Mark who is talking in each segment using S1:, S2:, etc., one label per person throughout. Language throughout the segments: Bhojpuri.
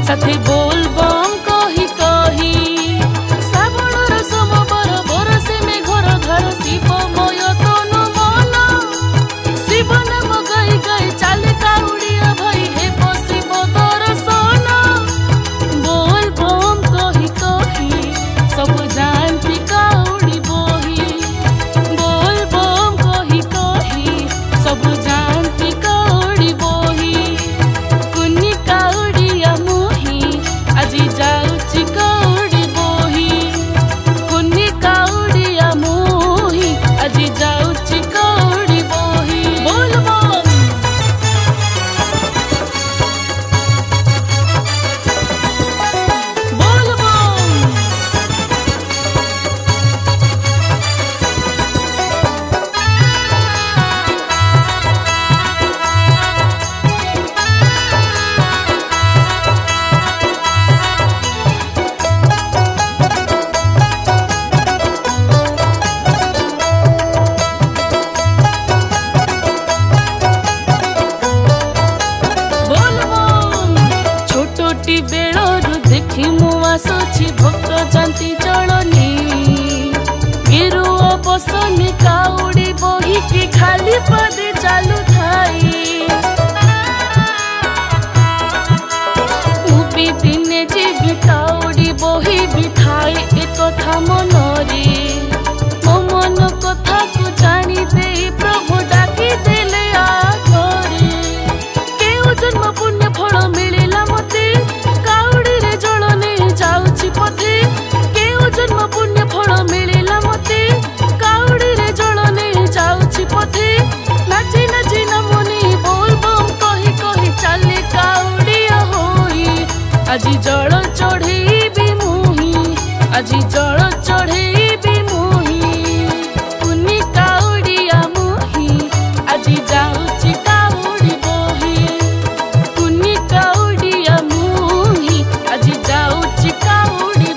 S1: साथी बोल बम कही कही श्रावण सोमवार बरसे में घर घर शिवमय तनु मन शिव नाम गाई गाई चाले काउड़िया भाई हे शिव दर्शन बोल बम कही कही सब जानती काउड़ी बोही बोल बम कही कही सब जानती काउड़ी बोही कुन्नी काउड़िया আজি যাউছি কাউড়ি বহি কুন্নি কাউড়িয়া মোহি আজি যাউছি কাউড়ি বহি বলবো বলবো बेलू देखी मुआसुची भक्त जाती जलनी गिरु बसनी काउड़ी बही की खाली पदे चालू थाई दिने जीवी काउड़ी बही भी थाई ए कथा मनरे मो मन कथा को जानी दे प्रभु डाकी देले आखरे केउ जन्म पुण्य फल मिलिला मते पथे केउ जन्म पुण्य फल मिलिला मते काउड़ी रे जलने जाउछि पथे नाची नाची नमनी बोल बम कही कही चाले काउड़िया होई আজি जल चढ़ेबी मुही আজি जल चढ़ेबी मुही कुन्नी काउड़िया मुही আজি जाउछि काउड़ी बोही कुन्नी काउड़िया मुही আজি जाउछि काउड़ी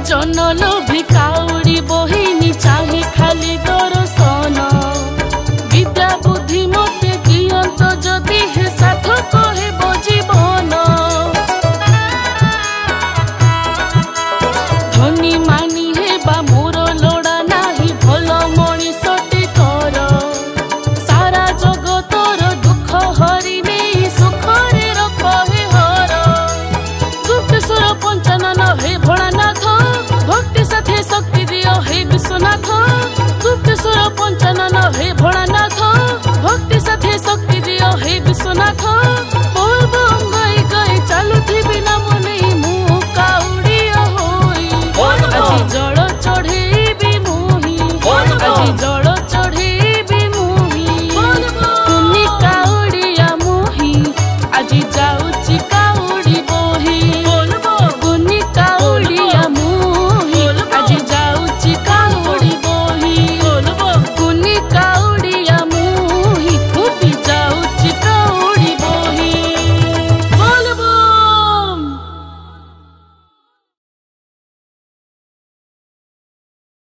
S1: जन लोभी काउड़ी बहिनी चाहे खाली दर्शन विद्या बुद्धि मते दियंत जदि हे साथ कहे जीवन धनी मानी हे बा मोर लोड़ा नाही भल मणिषटे कर सारा जगतर दुख हरि नहीं सुखरे रखे हर गुप्तेश्वर पंचानन हे भोलानाथ भक्ति साथे शक्ति दियो हे विश्वनाथ गुप्तेश्वर पंचानन हे भोलानाथ भक्ति साथे शक्ति दियो हे विश्वनाथ।